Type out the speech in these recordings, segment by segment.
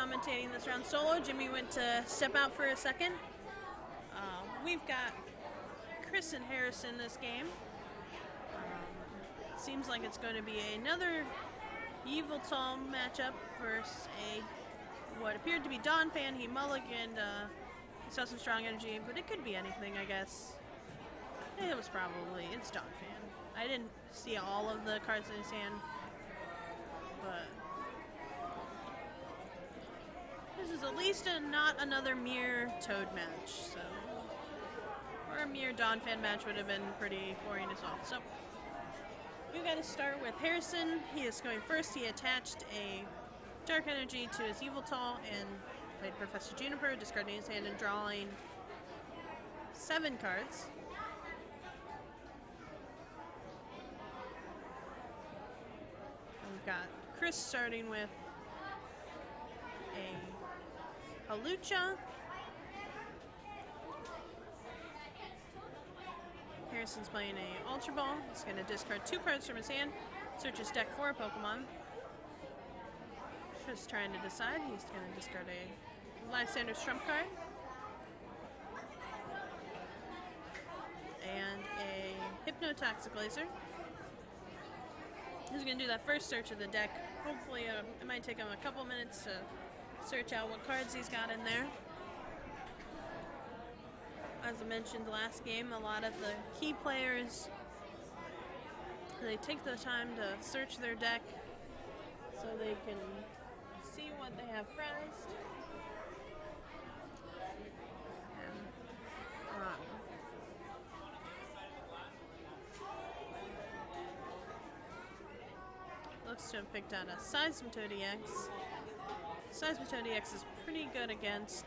commentating this round solo. Jimmy went to step out for a second. We've got Chris and Harrison this game. Seems like it's going to be another Evil Tom matchup versus what appeared to be Don Fan. He mulliganed, he saw some strong energy, but it could be anything, I guess. It's Don Fan. I didn't see all of the cards in his hand, but this is at least not another mere Toad match, so. Or a mere Don Fan match would have been pretty boring as well. So, we got to start with Harrison. He is going first. He attached a Dark Energy to his Evil Tall and played Professor Juniper, discarding his hand and drawing 7 cards. We've got Chris starting with a Halucha. Harrison's playing a Ultra Ball. He's going to discard 2 cards from his hand, search his deck for a Pokemon. Just trying to decide. He's going to discard a Lysander's Trump card and a Hypnotoxic Laser. He's going to do that first search of the deck. Hopefully it might take him a couple minutes to search out what cards he's got in there. As I mentioned last game, a lot of the key players, they take the time to search their deck so they can see what they have prized. Looks to have picked out a Seismitoad EX. Seismitoad EX is pretty good against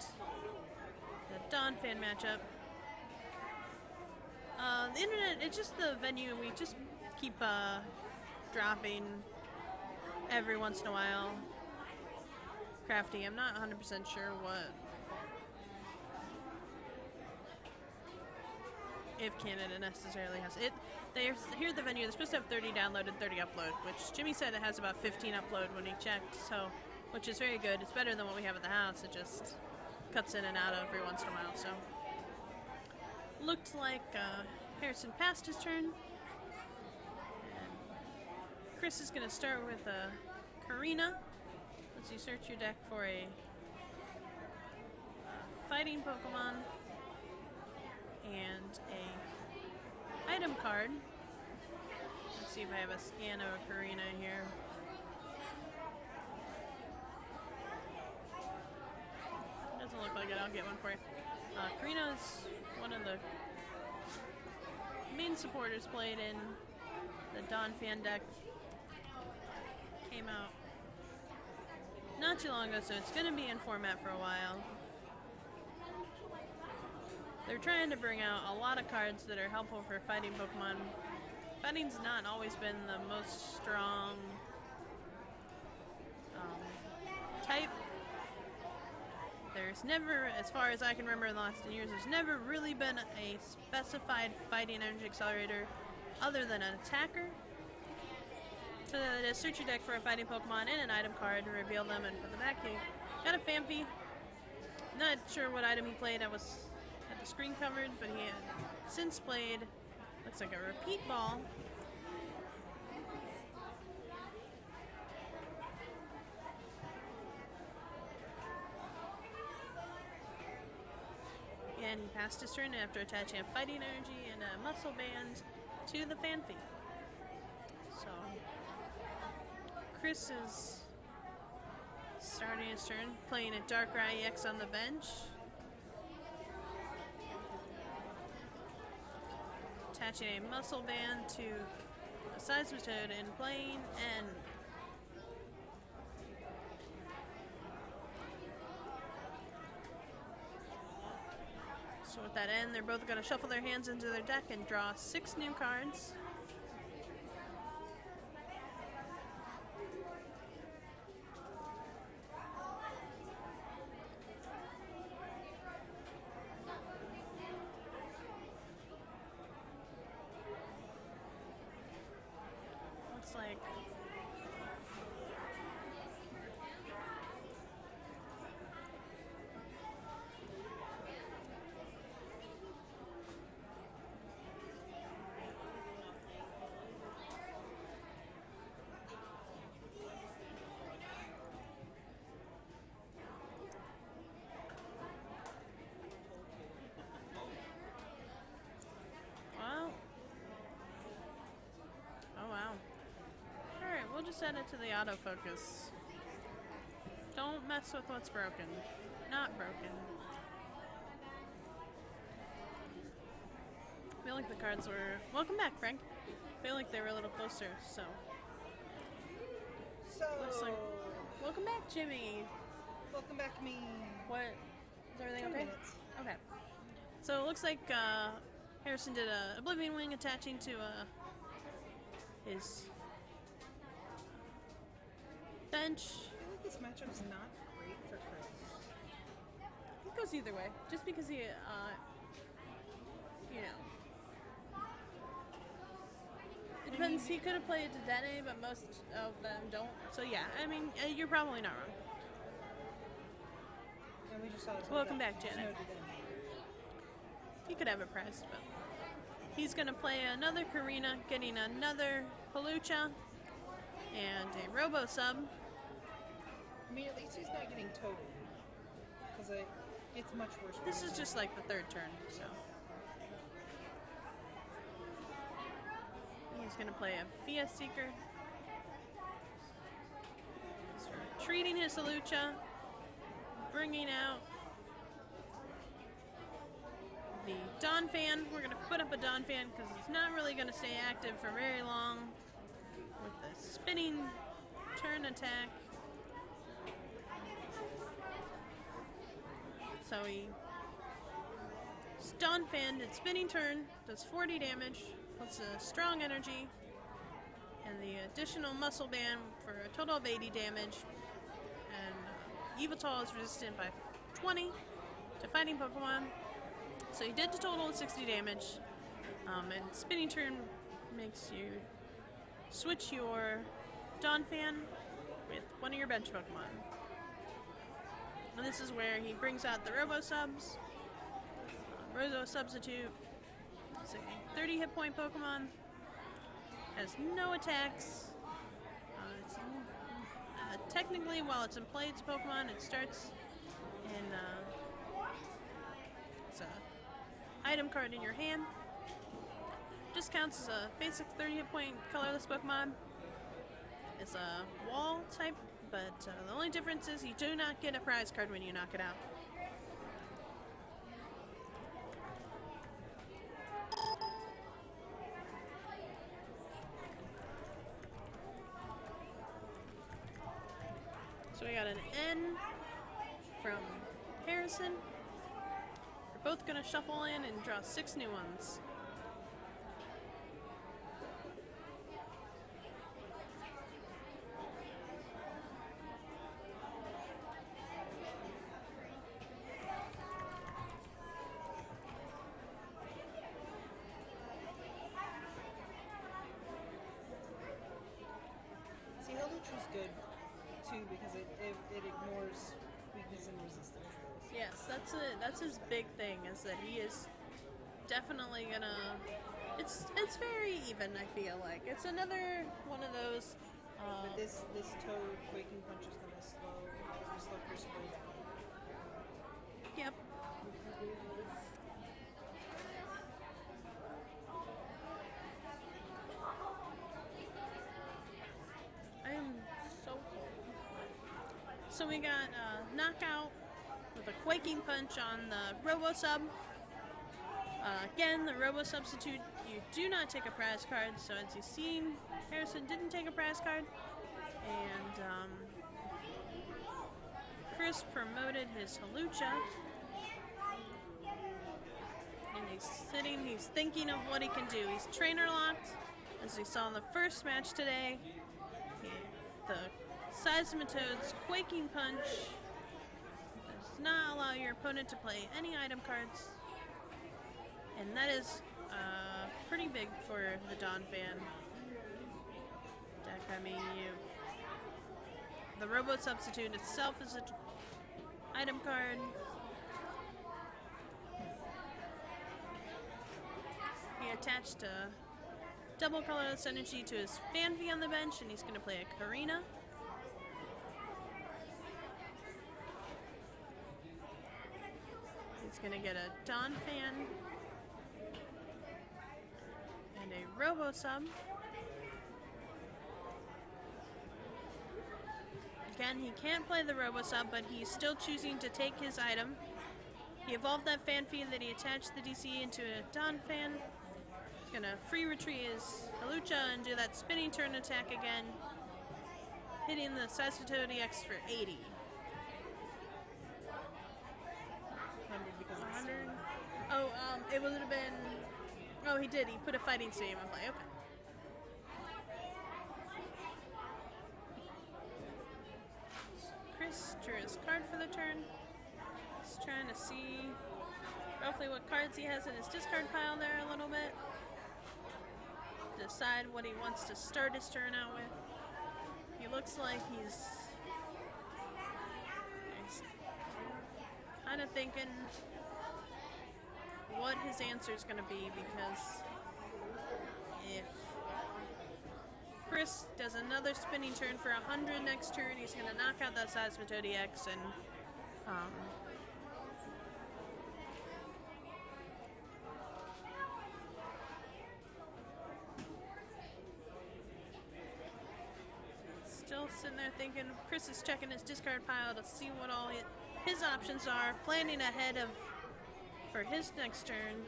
the Don Fan matchup. The internet, it's just the venue. We just keep dropping every once in a while. Crafty, I'm not 100% sure if Canada necessarily has it. Here at the venue, they're supposed to have 30 download and 30 upload, which Jimmy said it has about 15 upload when he checked, so which is very good. It's better than what we have at the house. It just cuts in and out every once in a while, so. Looked like Harrison passed his turn. And Chris is going to start with a Karina. Let's you search your deck for a fighting Pokemon and a item card. Let's see if I have a scan of a Karina here. Doesn't look like it. I'll get one for you. Karina is one of the main supporters played in the Don Fan deck. Came out not too long ago, so it's going to be in format for a while. They're trying to bring out a lot of cards that are helpful for fighting Pokemon. Fighting's not always been the most strong type. There's never, as far as I can remember in the last 10 years, there's never really been a specified fighting energy accelerator other than an attacker. So that is search your deck for a fighting Pokemon and an item card, reveal them, and put them back here. Got a Phanpy. Not sure what item he played. I was had the screen covered, but he had since played, looks like a Repeat Ball. And he passed his turn after attaching a Fighting Energy and a Muscle Band to the Phanpy. So, Chris is starting his turn, playing a Darkrai EX on the bench. Attaching a Muscle Band to a Seismitoad and playing N. So with that N, they're both going to shuffle their hands into their deck and draw 6 new cards. Looks like set it to the autofocus. Don't mess with what's broken. Not broken. I feel like the cards were... Welcome back, Frank. I feel like they were a little closer, so... Looks like... Welcome back, Jimmy. Welcome back, me. What? Is everything 2 okay? minutes. Okay. So it looks like Harrison did a Oblivion Wing attaching to his bench. I feel like this matchup's not great for Chris. It goes either way. Just because he, you know. It depends. He could have played Dedenne, but most of them don't. So yeah, I mean, you're probably not wrong. And we just saw it. Welcome back, Janet. He could have a prize, but he's going to play another Karina, getting another Palucha and a Robo Sub. I mean, at least he's not getting totaled. Because it's much worse. This is just like the third turn, so. He's going to play a Via Seeker. Start treating his Palucha, bringing out the Dawn Fan. We're going to put up a Dawn Fan because it's not really going to stay active for very long with the spinning turn attack. So he Dawn Fan at spinning turn, does 40 damage, puts a strong energy, and the additional muscle band for a total of 80 damage. And Yveltal is resistant by 20 to fighting Pokemon. So he did a total of 60 damage, and spinning turn makes you switch your Dawn Fan with one of your bench Pokemon. And this is where he brings out the Robo Subs. Robo Substitute. It's a 30 hit point Pokemon. Has no attacks. Technically, while it's in play, it's a Pokemon. It starts in it's a item card in your hand. Just counts as a basic 30 hit point colorless Pokemon. It's a wall type, but the only difference is you do not get a prize card when you knock it out. So we got an N from Harrison. We're both going to shuffle in and draw 6 new ones. See, Holutra's good too because it ignores weakness and resistance. Yes, that's his big thing, is that he is definitely gonna... It's very even, I feel like. It's another one of those... But this Toad Quaking Punch is gonna slow Crucible down. Yep. I am so cold. So we got Knockout with a Quaking Punch on the Robo Sub. Again, the Robo Substitute, you do not take a prize card, so as you've seen, Harrison didn't take a prize card, and Chris promoted his Holucha, and he's sitting, he's thinking of what he can do. He's trainer locked, as we saw in the first match today. The Seismitoad's Quaking Punch does not allow your opponent to play any item cards. And that is pretty big for the Dawn Fan deck. I mean, the Robo Substitute itself is an item card. He attached a double colorless energy to his Fanfy on the bench, and he's going to play a Karina. He's going to get a Dawn Fan and a Robo Sub. Again, he can't play the Robo-Sub, but he's still choosing to take his item. He evolved that fan feed that he attached the DC into a Dawn fan. He's gonna free retreat his Halucha and do that spinning turn attack again, hitting the Seismitoad EX for 80. 100 because it's 100. Oh, it would have been. Oh, he did. He put a fighting stadium in play. Okay. Chris drew his card for the turn. He's trying to see roughly what cards he has in his discard pile there a little bit. Decide what he wants to start his turn out with. He looks like he's kind of thinking what his answer is going to be, because if Chris does another spinning turn for 100 next turn, he's going to knock out that Seismitoad EX and still sitting there thinking. Chris is checking his discard pile to see what all his options are, planning ahead of for his next turn.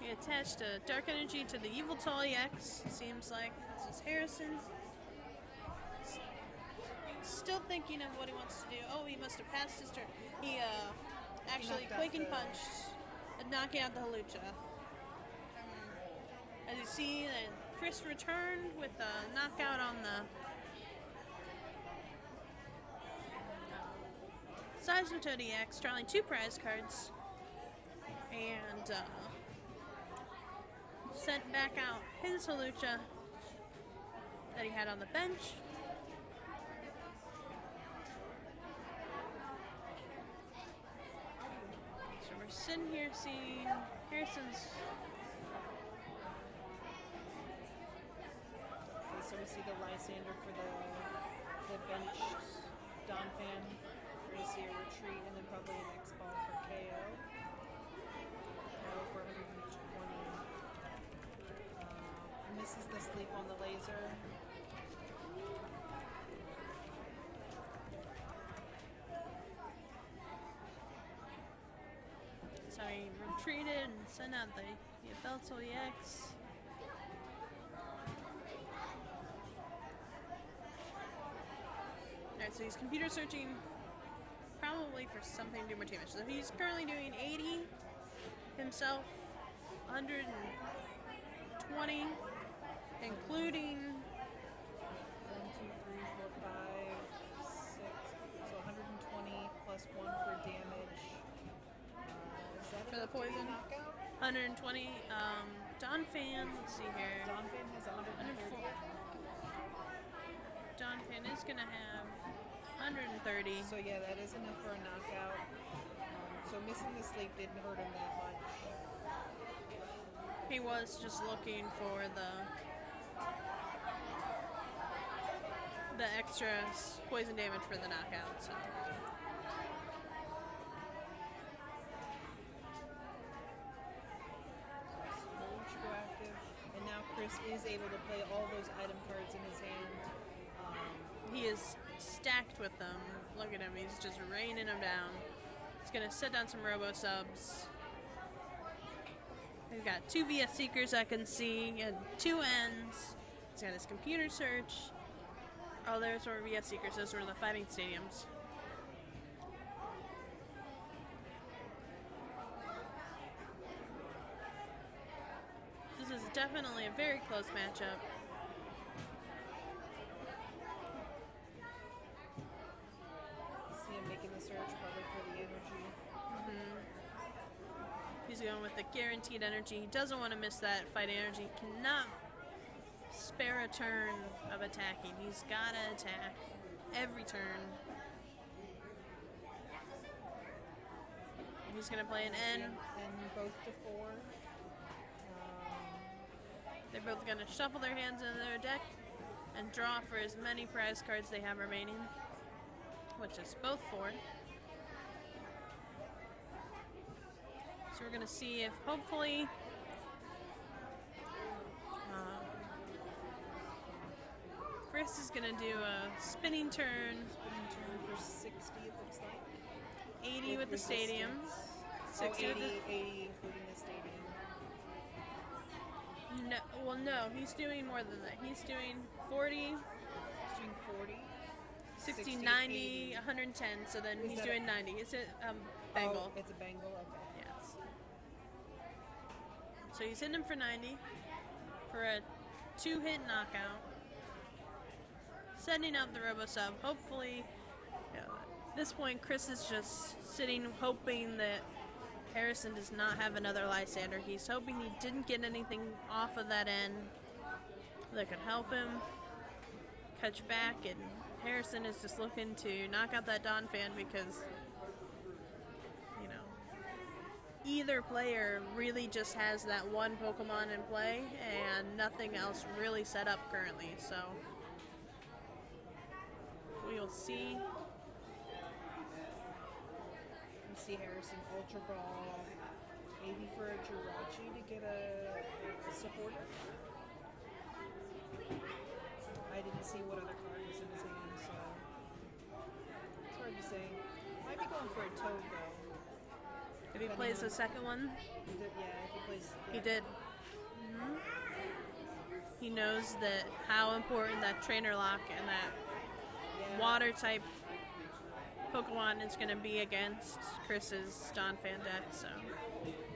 He attached a Dark Energy to the Evil Tall EX, seems like. This is Harrison. Still thinking of what he wants to do. Oh, he must have passed his turn. He actually Quaking Punched, knocking out the Halucha. As you see, Chris returned with a knockout on the Seismitoad EX, drawing 2 prize cards. And sent back out his Halucha that he had on the bench. So we're sitting here seeing Harrison's. Okay, so we see the Lysander for the bench Dawn fan. We're going to see a retreat and then probably an X ball for KO. KO for 120. Misses the sleep on the laser. So he retreated and sent out the Beltel EX. Alright, so he's computer searching probably for something to do more damage. So he's currently doing 80 himself, 120. Including 1, 2, 3, 4, 5, 6. So 120 plus 1 for damage. Is that for the poison. Knockout? 120. Dawn fan. Let's see here. Dawn fan has 130. Dawn fan is gonna have 130. So yeah, that is enough for a knockout. So missing the sleep didn't hurt him that much. He was just looking for the extra poison damage for the knockout. So. Go active, and now Chris is able to play all those item cards in his hand. He is stacked with them. Look at him; he's just raining them down. He's gonna set down some Robo Subs. He's got 2 VS Seekers I can see, and 2 ends. He's got his computer search. Oh, those were VS Seekers. Those were the fighting stadiums. This is definitely a very close matchup. See him making the search probably for the energy. He's going with the guaranteed energy. He doesn't want to miss that fight energy. Cannot spare a turn of attacking. He's got to attack every turn. he's going to play an N. And both to 4. They're both going to shuffle their hands into their deck and draw for as many prize cards they have remaining, which is both 4. So we're going to see if hopefully Chris is going to do a spinning turn. Spinning turn for 60, it looks like. 80 with the stadium. 60 80, with the... 80 including the stadium. No, well, no, he's doing more than that. He's doing 40, He's doing 40. 60, 60, 90, 80. 110, so then Is he's that doing 90. Is it Bengal? Oh, it's a Bengal, okay. Yes. So he's hitting him for 90 for a 2-hit knockout. Sending out the Robo-Sub. Hopefully, at this point, Chris is just sitting hoping that Harrison does not have another Lysander. He's hoping he didn't get anything off of that end that could help him catch back, and Harrison is just looking to knock out that Don Fan because, you know, either player really just has that one Pokemon in play and nothing else really set up currently, so we will see. See Harrison Ultra Ball, maybe for a Derocher to get a supporter. I didn't see what other card was in his hand, so it's hard to say. Might be going for a Toad though. If he plays the second one, Yeah, if he plays. Yeah. he did. He knows that how important that trainer lock and that water type Pokemon is going to be against Chris's Donphan deck, so.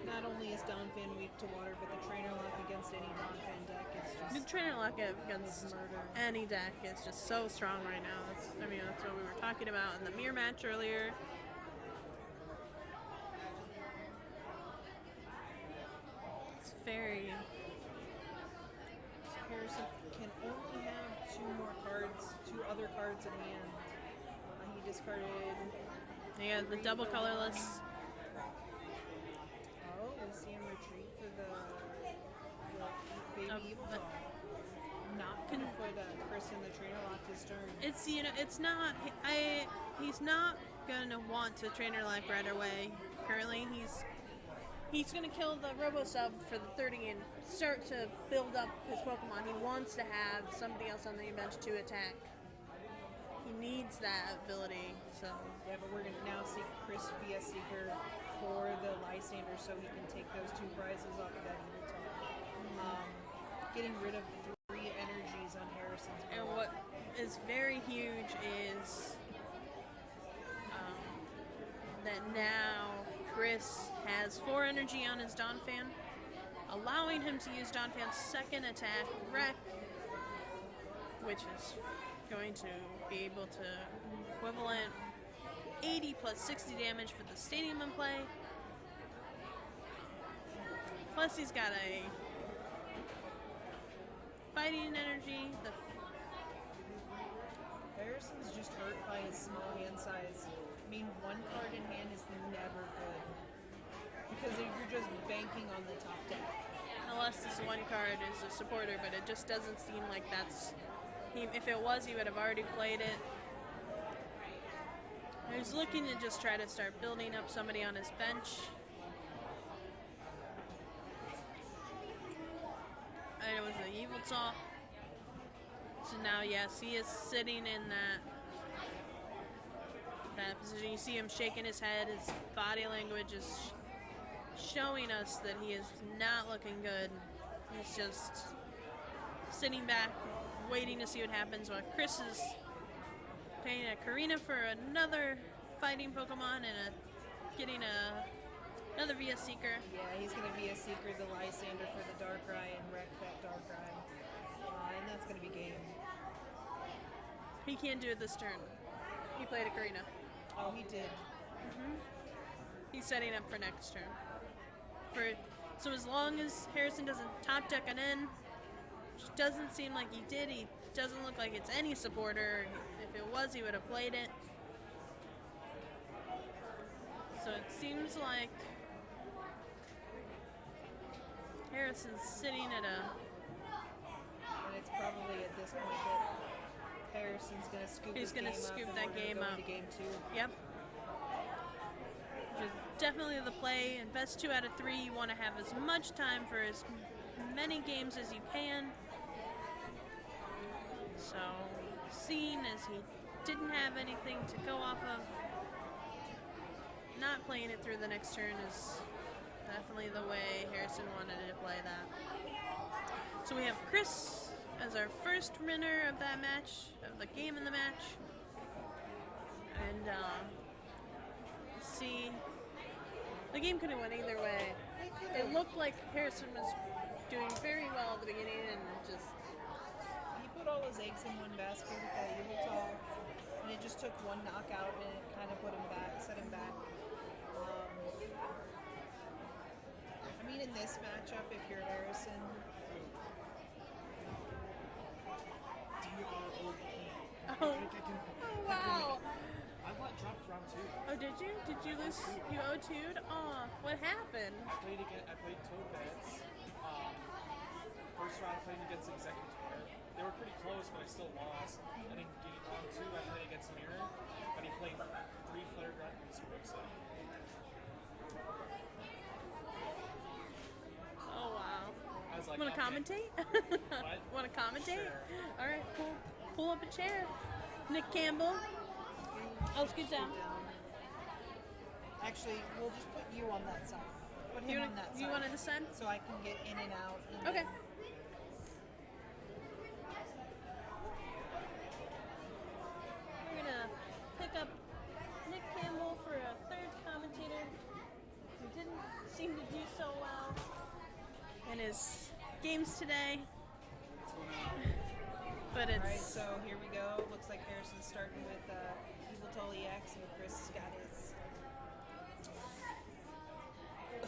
Not only is Donphan weak to water, but the trainer lock against any Donphan deck is The just trainer lock against murder. any deck is just so strong right now. That's what we were talking about in the mirror match earlier. It's very... Harrison can only have 2 other cards in hand. He discarded. Yeah, the double colorless. Oh, we see him retreat for the baby evil doll. Not gonna put Chris in the trainer lock this turn. It's it's not. He's not gonna want to trainer lock right away. Currently, he's gonna kill the Robo Sub for the 30 and start to build up his Pokemon. He wants to have somebody else on the bench to attack. He needs that ability, so. Yeah, but we're gonna now see Chris via Seeker for the Lysander so he can take those 2 prizes off of that evil doll. Getting rid of 3 energies on Harrison's board. And what is very huge is that now Chris has 4 energy on his Donphan, allowing him to use Donphan's second attack, Wreck, which is going to be able to equivalent 80 plus 60 damage for the stadium in play. Plus he's got a fighting energy. Harrison's just hurt by his small hand size. I mean, 1 card in hand is never good. Because you're just banking on the top deck. Unless this 1 card is a supporter, but it just doesn't seem like that's... if it was, he would have already played it. He's looking to just try to start building up somebody on his bench. And it was the Evil Talk. So now, yes, he is sitting in that position. You see him shaking his head. His body language is showing us that he is not looking good. He's just sitting back, waiting to see what happens while Chris is paying a Karina for another fighting Pokemon and getting another Via Seeker. Yeah, he's going to Via Seeker the Lysander for the Darkrai and wreck that Darkrai. And that's going to be game. He can't do it this turn. He played a Karina. Oh, he did. He's setting up for next turn. So as long as Harrison doesn't top deck an in, which doesn't seem like he did, he doesn't look like it's any supporter. If it was, he would have played it. So it seems like Harrison's sitting at a... And it's probably at this point that Harrison's going to scoop He's his gonna game up scoop and that we're gonna game go up. into game 2. Yep. Which is definitely the play. In best 2 out of 3, you want to have as much time for as many games as you can. So, seeing as he didn't have anything to go off of, not playing it through the next turn is definitely the way Harrison wanted to play that. So we have Chris as our first winner of that match, of the game in the match. And see, the game could have went either way. It looked like Harrison was doing very well at the beginning and just... He put all his eggs in one basket with that Yveltal, and it just took one knockout and it kind of put him back, set him back. I mean, in this matchup, if you're Harrison, Oh, wow. I got dropped round 2. Oh, did you? Did you lose? You O2'd? Oh, what happened? I played Toad Beds. First round I played against Executor. They were pretty close, but I still lost. And in game round 2 I played against Mirror, but he played 3 Flare Dragons. Oh, wow. I was like, Want to okay. commentate? What? Want to commentate? Sure. All right, cool. Pull up a chair. Nick Campbell. Oh, scoot down. actually, we'll just put you on that side. Put him on that side. You want on this side? So I can get in and out. And Okay. We're gonna pick up Nick Campbell for a third commentator who didn't seem to do so well in his games today. But it's... Alright, so here we go. Looks like Harrison's starting with Yveltal EX and Chris has got his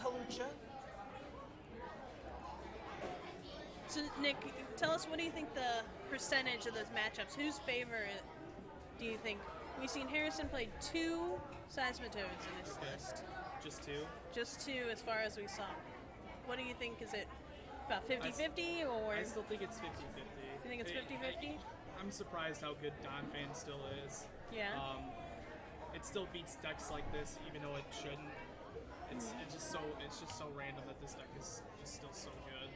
Halucha. So, Nick, tell us, what do you think the percentage of those matchups? Whose favorite do you think? We've seen Harrison play 2 Seismitoads in this list. Just 2? Just 2 as far as we saw. What do you think? Is it about 50-50 or? I still think it's 50-50. You think it's 50-50? I'm surprised how good Don Fan still is. Yeah. It still beats decks like this, even though it shouldn't. It's just so random that this deck is just still so good.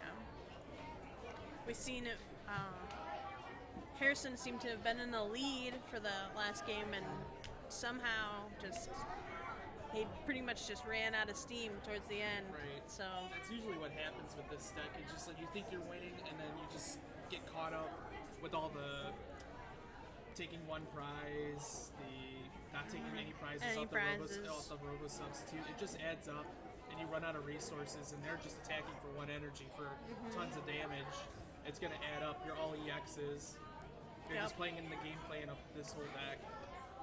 Yeah. We've seen it. Harrison seemed to have been in the lead for the last game, and somehow he pretty much just ran out of steam towards the end. Right. So that's usually what happens with this deck. It's just like you think you're winning, and then you just get caught up with all the taking one prize, the not taking any prizes off the robo substitute. It just adds up, and you run out of resources, and they're just attacking for one energy for tons of damage. It's gonna add up. You're all EXs. You're just playing in the game plan of this whole deck.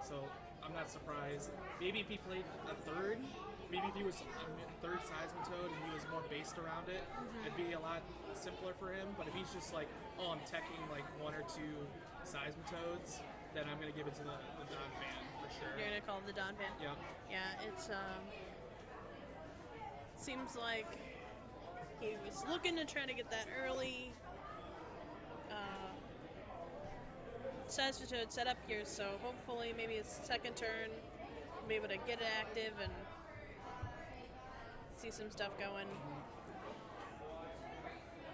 So I'm not surprised. Maybe if he played a third, maybe if he was a third Seismitoad and he was more based around it, it'd be a lot simpler for him. But if he's just like, oh, I'm teching like 1 or 2 Seismitoads, then I'm gonna give it to the Don Fan for sure. you're gonna call him the Don Fan? Yeah. Yeah, it's seems like he was looking to try to get that early Seismitoad set up here, so hopefully maybe his second turn we'll be able to get it active and see some stuff going.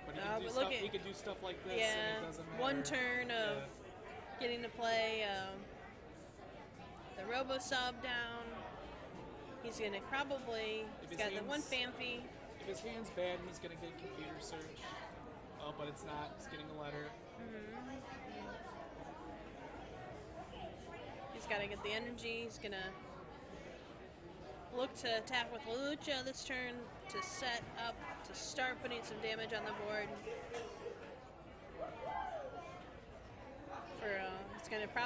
But he could do stuff like this, Yeah, and it doesn't matter. one turn of getting to play the Robo Sub down. He's gonna probably, he's got the one Famfi. If his hand's bad, he's gonna get computer search. Oh, but it's not. He's getting a letter. He's got to get the energy. He's going to look to attack with Lucha this turn to set up, to start putting some damage on the board.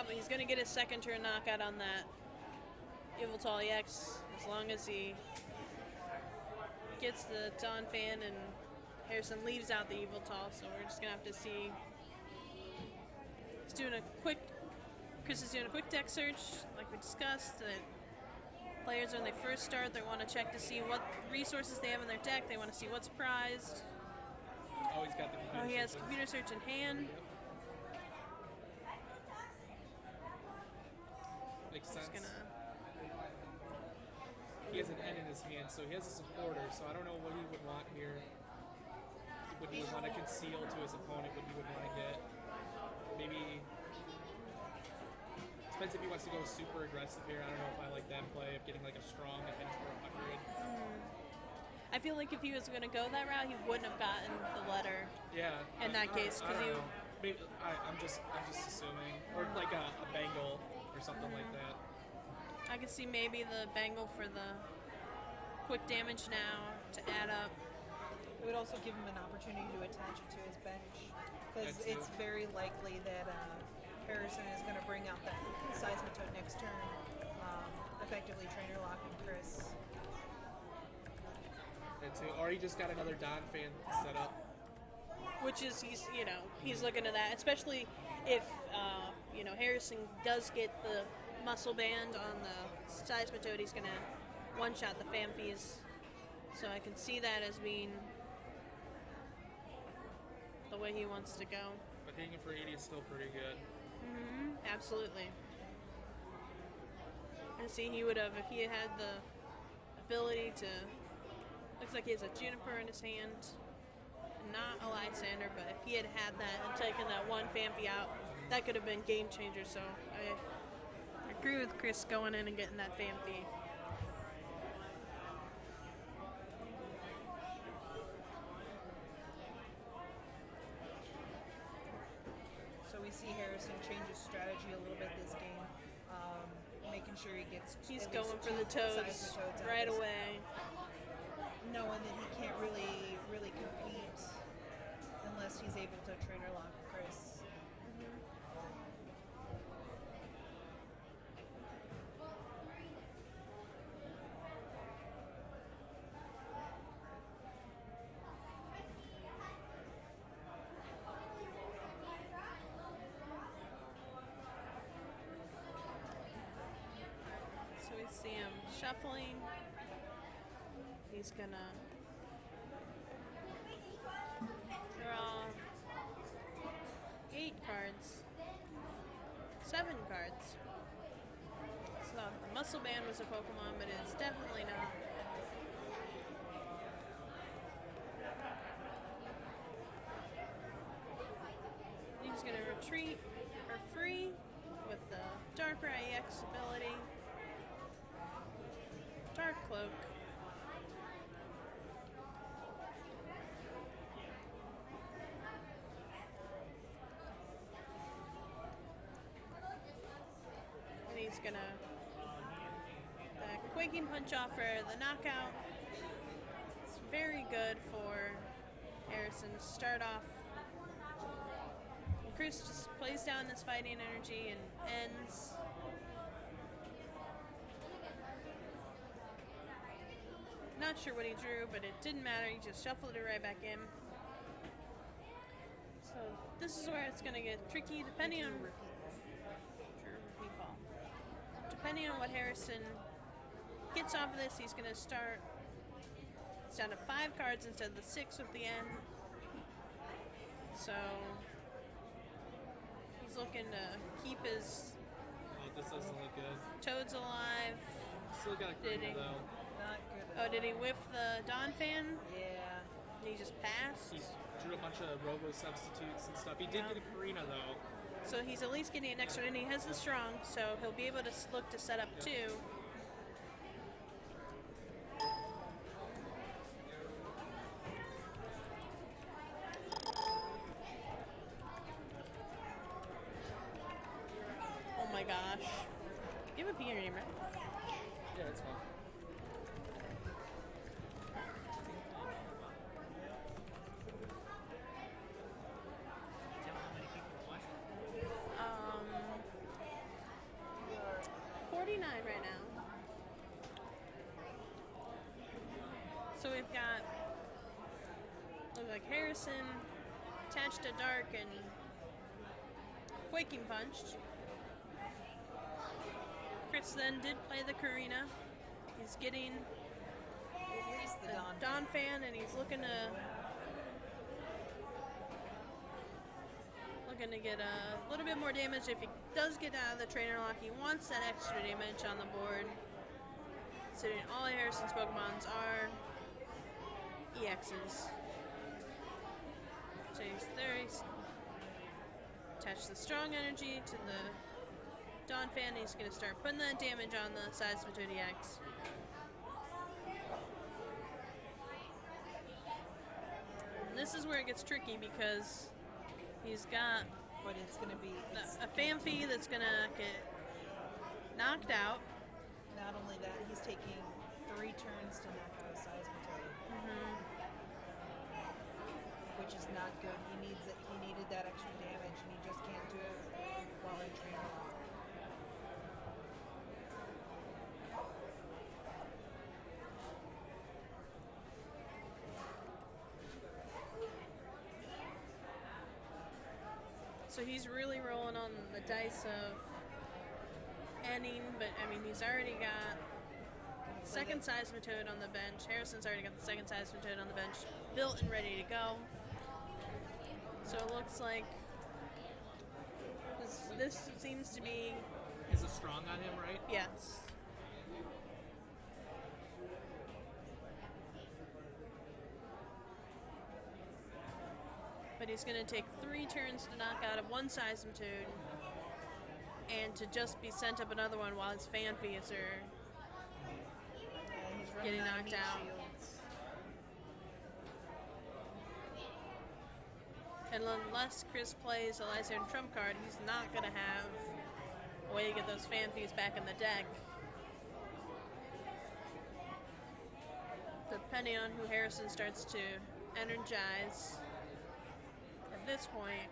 He's going to get his second turn knockout on that Yveltal EX as long as he gets the Don Fan and Harrison leaves out the Yveltal. So we're just going to have to see. Chris is doing a quick deck search, like we discussed. Players, when they first start, they want to check to see what resources they have in their deck. They want to see what's prized. Oh, he's got the computer Oh, he has search. computer search in hand. Makes sense. Just gonna. He has an N in his hand, so he has a supporter, so I don't know what he would want here. What he would want to conceal to his opponent, what he would want to get. Maybe. Depends if he wants to go super aggressive here. I don't know if I like that play of getting like a strong defense for 100. I feel like if he was going to go that route, he wouldn't have gotten the letter. Yeah. In that case, I because don't you. know. Maybe, I'm just assuming, or like a bangle or something like that. I could see maybe the bangle for the quick damage now to add up. It would also give him an opportunity to attach it to his bench, because That too. it's very likely that Harrison is going to bring out that Seismitoad next turn, effectively trainer locking Chris. That too. Or he just got another Don fan set up. Which is, he's looking at that, especially if, Harrison does get the muscle band on the Seismitoad, he's going to one-shot the Phanpys. So I can see that as being the way he wants to go. But hanging for 80 is still pretty good. Absolutely. And see, he would have, if he had the ability to, looks like he has a Juniper in his hand, not a Lysander, but if he had had that and taken that one Phanpy out, that could have been game changer. So I agree with Chris going in and getting that Phanpy. So we see Harrison change his strategy a little bit this game, making sure he gets. He's at going least for two the toads Seismitoads out right this, away. knowing that he can't really compete unless he's able to trainer lock Chris. So we see him shuffling. He's gonna draw 8 cards, 7 cards. So the Muscle Band was a Pokemon, but it's definitely not. He's gonna retreat for free with the Darker IEX ability. Dark Cloak. And he's gonna the Quaking Punch off for the knockout. It's very good for Harrison to start off. And Chris just plays down this fighting energy and ends. Not sure what he drew, but it didn't matter. He just shuffled it right back in. So this is where it's going to get tricky, depending on repeat ball. Depending on what Harrison gets off of this, he's going to start. It's down to 5 cards instead of the 6 with the end. So he's looking to keep his Oh, this doesn't look good. toads alive. Still got a Did Karina he? though. Not good. Oh, did he whiff the Dawn Fan? Yeah. And he just passed? He drew a bunch of robo substitutes and stuff. He did get a Karina though. So he's at least getting an extra, and he has the strong, so he'll be able to look to set up 2. Oh my gosh. Give a your name, right? Yeah, it's fine. Um, 49 right now. So we've got, looks like Harrison attached to Dark and Quaking Punched. Chris then did play the Karina. He's getting Where's the the Dawn fan, and he's looking to get a little bit more damage. If he does get out of the trainer lock, he wants that extra damage on the board. Considering all Harrison's Pokemons are EXs. So he's there. He's attached the strong energy to the Dawn fan. He's going to start putting that damage on the Seismitoad EX. And this is where it gets tricky because he's got But it's going to be... a Phanpy that's going to get knocked out. Not only that, he's taking 3 turns to knock out a Seismitoad. Which is not good. He needed that extra damage, and he just can't do it while in trainer lock. So he's really rolling on the dice of ending, but I mean, he's already got second Seismitoad on the bench. Harrison's already got the second Seismitoad on the bench, built and ready to go. So it looks like this seems to be... Is it strong on him, right? Yes. But he's going to take 3 turns to knock out of one Seismitoad and to just be sent up another one while his Phanpys are He's running getting out of knocked heat out. shields. And unless Chris plays a Lysander trump card, he's not going to have a way to get those Phanpys back in the deck. Depending on who Harrison starts to energize at this point.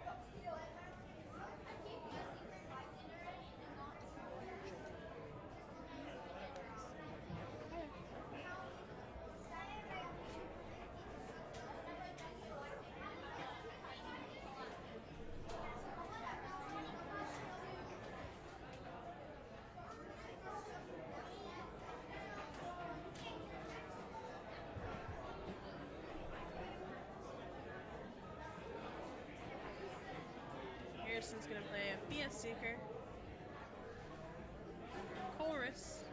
Harrison's going to play a BS Seeker, Chorus,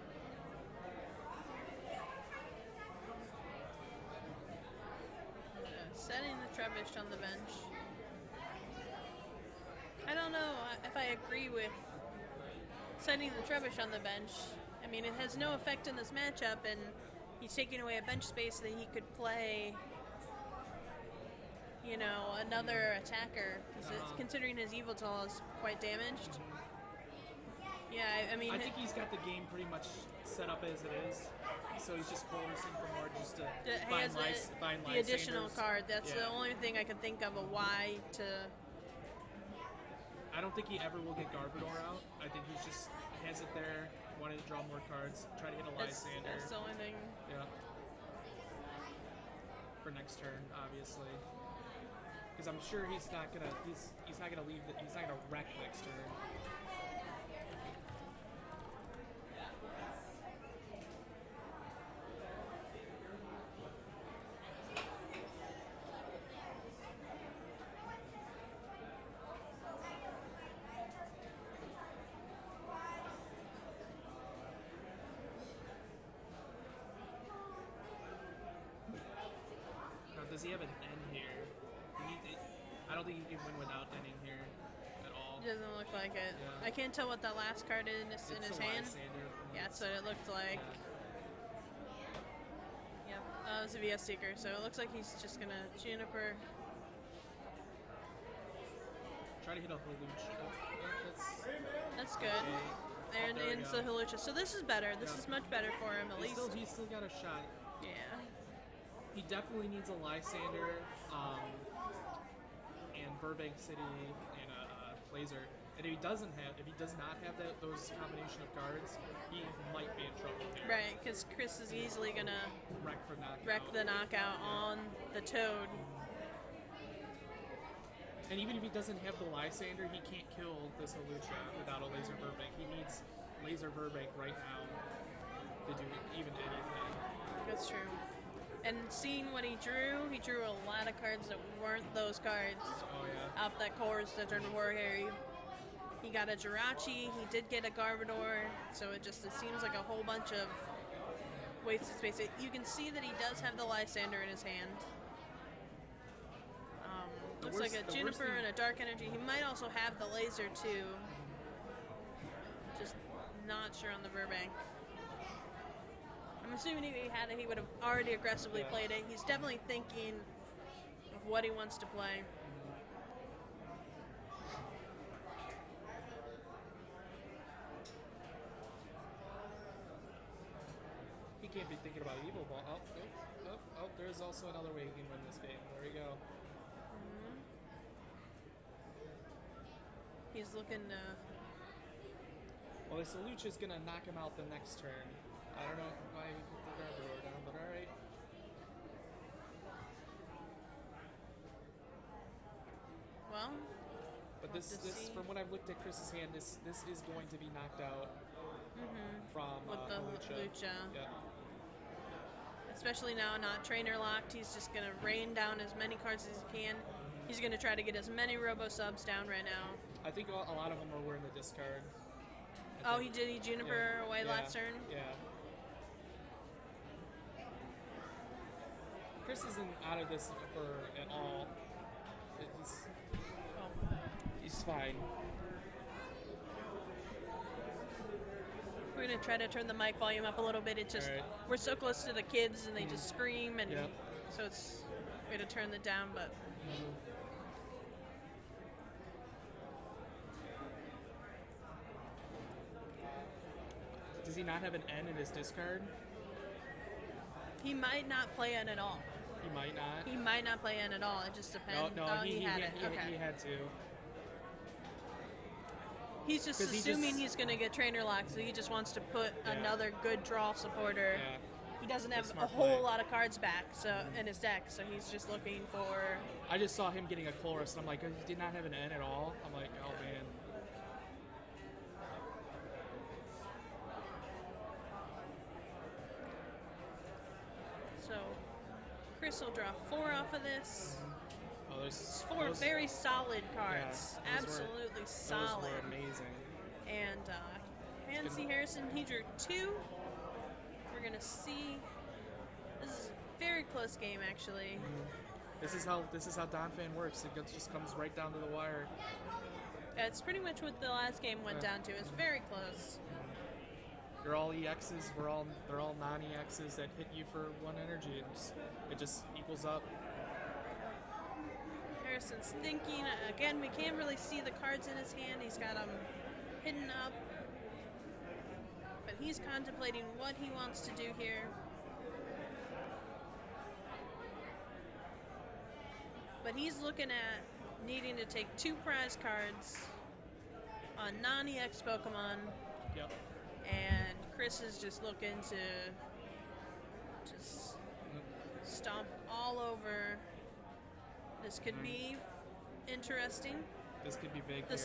setting the Trubbish on the bench. I don't know if I agree with setting the Trubbish on the bench. I mean, it has no effect in this matchup, and he's taking away a bench space that he could play, you know, another attacker, considering his Yveltal is quite damaged. Yeah, I mean... I think he's got the game pretty much set up as it is, so he's just coercing for more just to find the additional Lysanders. card. That's Yeah. the only thing I can think of why to... I don't think he ever will get Garbodor out. I think he's just has it there, wanted to draw more cards, try to hit a Lysander. That's the only thing. Yeah. For next turn, obviously. Because I'm sure he's not gonna leave. He's not gonna wreck next turn. Now, does he have an N here? I don't think you can win without ending here at all. It doesn't look like it. Yeah. I can't tell what that last card is in his It's a hand. Lysander from Yeah, that's what it looked like. Yep, that was a VS Seeker, so it looks like he's just gonna Juniper. Try to hit a Hawlucha. That's good. Okay. And There we it's go. the Hawlucha. So this is better. This Yeah. is much better for him, at least. He's still got a shot. Yeah. He definitely needs a Lysander, and Burbank City and a Laser. And if he does not have those combination of cards, he might be in trouble here. Right, because Chris is easily gonna Wreck the knockout on the Toad. And even if he doesn't have the Lysander, he can't kill this Hawlucha without a Laser Burbank. He needs Laser Burbank right now. to do even anything. That's true. And seeing what he drew a lot of cards that weren't those cards Oh yeah. off that course that turned War Harry. He got a Derocher, he did get a Garbodor, so it seems like a whole bunch of wasted space. You can see that he does have the Lysander in his hand. Looks like a Juniper and a Dark Energy. He might also have the Laser too. Just not sure on the Burbank. I'm assuming if he had it, he would have already aggressively played it. He's definitely thinking of what he wants to play. He can't be thinking about Evil Ball. Oh, there's also another way he can win this game. There we go. He's looking. Well, this Lucha's gonna knock him out the next turn. I don't know why he put the Garbodor down, but alright. Well. But this from what I've looked at Chris's hand, this is going to be knocked out from with the Lucha. Yeah. Especially now, not trainer locked. He's just gonna rain down as many cards as he can. He's gonna try to get as many Robo Subs down right now. I think a lot of them were in the discard. He did. He Juniper away last turn. Yeah. Chris isn't out of this at all. He's fine. We're gonna try to turn the mic volume up a little bit. It's just we're so close to the kids and they just scream, and so it's we're gonna turn it down, but. Does he not have an N in his discard? He might not play N at all. He might not. He might not play N at all. It just depends. No, he had it. Okay. He had to. He's just assuming he's going to get trainer locked, so he just wants to put another good draw supporter. Yeah. He doesn't have a whole lot of cards back in his deck, so he's just looking for... I just saw him getting a Chloris, and I'm like, he did not have an N at all? I'm like, oh man. So, Chris will draw 4 off of this. Oh, there's 4 very solid cards. Yeah, absolutely solid. Those were amazing. And Nancy Harrison, he drew 2. We're going to see. This is a very close game, actually. This is how Donphan works. It just comes right down to the wire. That's pretty much what the last game went down to. It's very close. They're all EXs. They're all non-EXs that hit you for 1 energy, and it just equals up. Harrison's thinking. Again, we can't really see the cards in his hand. He's got them hidden up. But he's contemplating what he wants to do here. But he's looking at needing to take 2 prize cards on non-EX Pokemon. Yep. And Chris is just looking to just stomp all over. This could be interesting. This could be big. The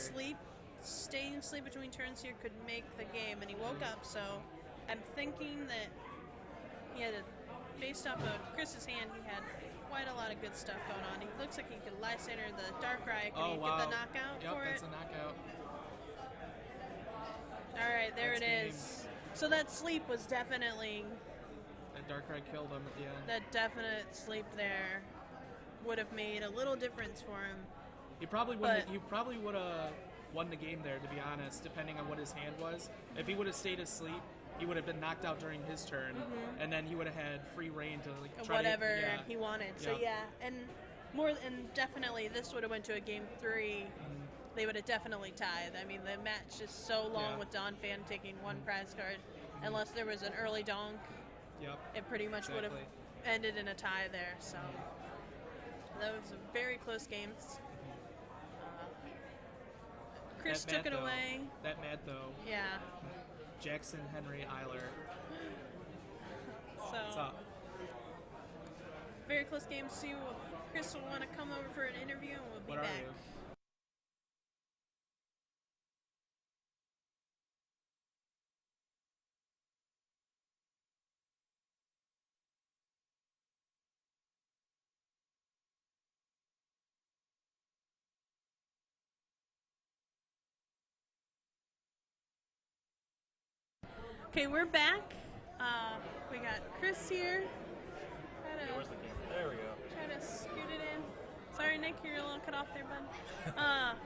staying asleep between turns here could make the game. And he woke up, so I'm thinking that he had based off of Chris's hand, he had quite a lot of good stuff going on. He looks like he could Lysander the Darkrai. Can he get the knockout for it? Yep, that's a knockout. All right, there it is. Game. So that sleep was definitely... That Darkrai killed him at the end. That definite sleep there would have made a little difference for him. He probably would have won the game there, to be honest, depending on what his hand was. If he would have stayed asleep, he would have been knocked out during his turn, and then he would have had free reign to try whatever to, he wanted. So and definitely this would have went to a game 3. They would have definitely tied. I mean, the match is so long with Donphan taking 1 prize card. Unless there was an early donk, it pretty much would have ended in a tie there. So that was a very close games. Chris took it away. That Matt, though. Yeah. Jackson Henry Eiler. So, what's up? Very close game. See, Chris will want to come over for an interview, and we'll be back. You? Okay, we're back. We got Chris here. Where's the game? There we go. Try to scoot it in. Sorry, Nick, you're a little cut off there, bud.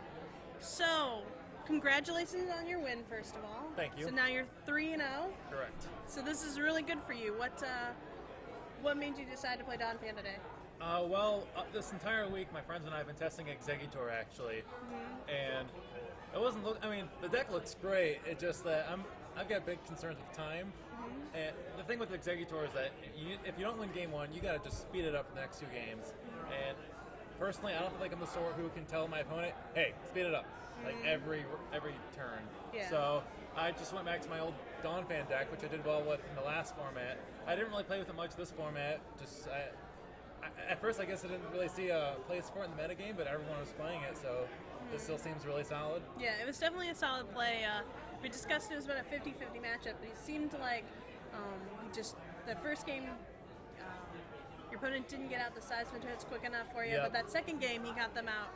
So, congratulations on your win, first of all. Thank you. So now you're 3-0. Correct. So this is really good for you. What made you decide to play Donphan today? This entire week, my friends and I have been testing Executor, actually. And it wasn't the deck looks great. It's just that I've got big concerns with time. And the thing with Executor is that if you don't win game one, you got to just speed it up for the next 2 games. And personally, I don't think I'm the sort who can tell my opponent, hey, speed it up, like every turn. Yeah. So I just went back to my old Donphan deck, which I did well with in the last format. I didn't really play with it much this format. At first, I guess I didn't really see a place for it in the metagame, but everyone was playing it, so this still seems really solid. Yeah, it was definitely a solid play. We discussed it was about a 50-50 matchup, but it seemed like the first game, your opponent didn't get out the seismic hits quick enough for you, Yep. but that second game, he got them out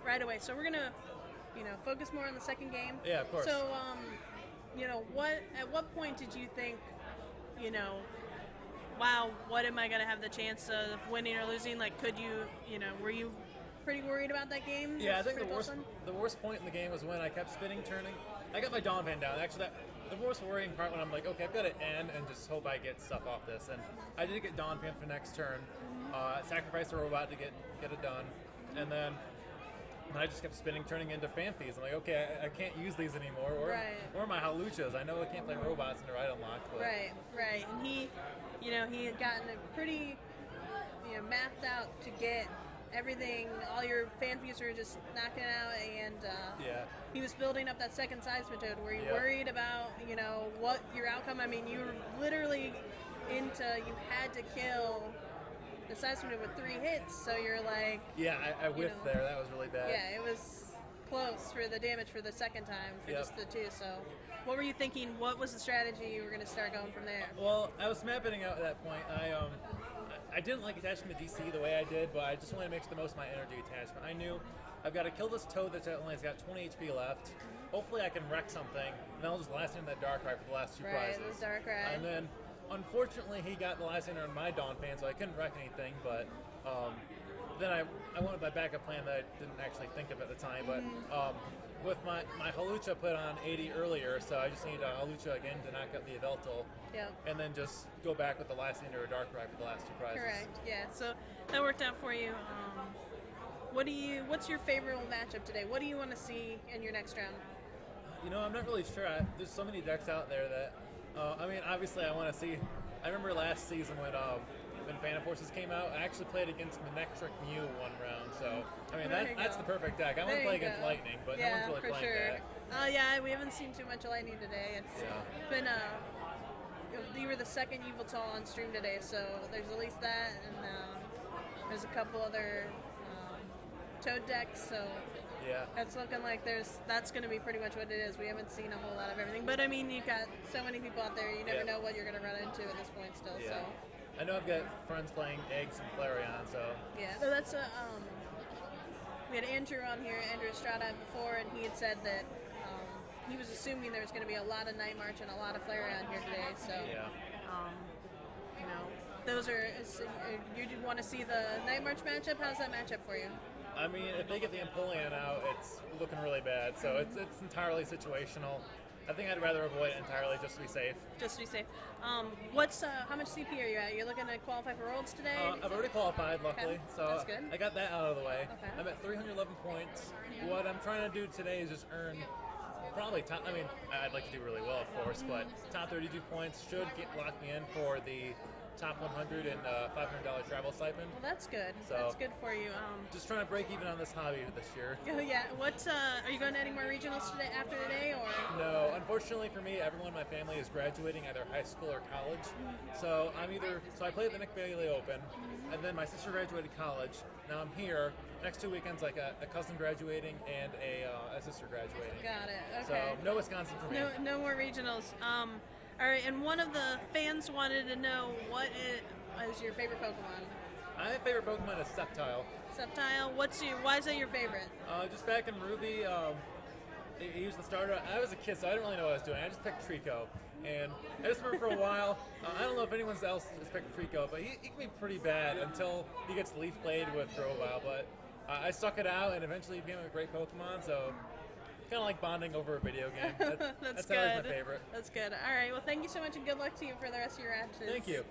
right away. So we're going to, focus more on the second game. Yeah, of course. So, at what point did you think, wow, what am I going to have the chance of winning or losing? Like, were you pretty worried about that game? Yeah, I think Pretty the worst point in the game was when I kept spinning, turning. I got my Donphan down. Actually, the most worrying part when I'm like, okay, I've got to end and just hope I get stuff off this. And I did get Donphan for next turn. Sacrifice a robot to get it done. And then I just kept spinning, turning into Phanthees. I'm like, okay, I can't use these anymore. Or my Haluchas. I know I can't play robots in the right unlock. But. Right. And he had gotten it pretty, mapped out to get everything, all your Phanthees were just knocking it out, and he was building up that second seismitoad. Were you worried about, what your outcome? I mean, you were literally you had to kill the seismitoad with 3 hits, so you're like... Yeah, I whiffed there. That was really bad. Yeah, it was close for the damage for the second time, for just the 2, so... What were you thinking? What was the strategy you were going to start going from there? Well, I was mapping out at that point. I didn't like attaching the DC the way I did, but I just wanted to make the most of my energy attachment. I knew I've got to kill this toad that only has got 20 HP left. Hopefully I can wreck something, and then I'll just last in that Darkrai for the last 2 prizes. Right, the Darkrai. And then, unfortunately, he got the last ender on my Donphan, so I couldn't wreck anything, but then I went with my backup plan that I didn't actually think of at the time, but with my Halucha put on 80 earlier, so I just need a Halucha again to knock out the Yveltal. Yep. And then just go back with the last ender or Darkrai for the last 2 prizes. Correct. Yeah. So that worked out for you. What's your favorite matchup today? What do you want to see in your next round? I'm not really sure. There's so many decks out there that, obviously I want to see. I remember last season when Phantom Forces came out, I actually played against Manectric Mew 1 round. So, that's the perfect deck. I want to play against Lightning, but no one's really playing that. We haven't seen too much Lightning today. It's been you were the second Yveltal on stream today, so there's at least that, and there's a couple other Toad decks, so it's looking like that's going to be pretty much what it is. We haven't seen a whole lot of everything, but I mean, you've got so many people out there, you never know what you're going to run into at this point still. So I know I've got friends playing Eggs and Flareon, so so that's we had Andrew on here, Andrew Estrada, before, and he had said that he was assuming there was going to be a lot of Night March and a lot of Flareon here today. So those are. You want to see the Night March matchup? How's that matchup for you? I mean, if they get the Empoleon out, it's looking really bad. So it's entirely situational. I think I'd rather avoid it entirely just to be safe. Just to be safe. How much CP are you at? You're looking to qualify for Worlds today? I've already qualified, luckily. Okay. So That's good. I got that out of the way. Okay. I'm at 311 points. What I'm trying to do today is just earn probably top. I mean, I'd like to do really well, of course, but top 32 points should lock me in for the top 100 and $500 travel stipend. Well, that's good. So, that's good for you. Just trying to break even on this hobby this year. Oh yeah. What are you going to any more regionals today after today, or? No, unfortunately for me, everyone in my family is graduating either high school or college. So I played the Nick Bailey Open, and then my sister graduated college. Now I'm here. Next 2 weekends, like a cousin graduating and a sister graduating. Got it. Okay. So no Wisconsin for me. No more regionals. All right, and one of the fans wanted to know what is your favorite Pokemon? My favorite Pokemon is Sceptile. Sceptile. Why is that your favorite? Just back in Ruby, he used the starter. I was a kid, so I didn't really know what I was doing. I just picked Trico. And I just remember for a while, I don't know if anyone else has picked Trico, but he can be pretty bad until he gets Leaf Blade with Grovyle. But I stuck it out, and eventually he became a great Pokemon, so kind of like bonding over a video game. That's That's good. always my favorite. That's good. All right. Well, thank you so much, and good luck to you for the rest of your actions. Thank you.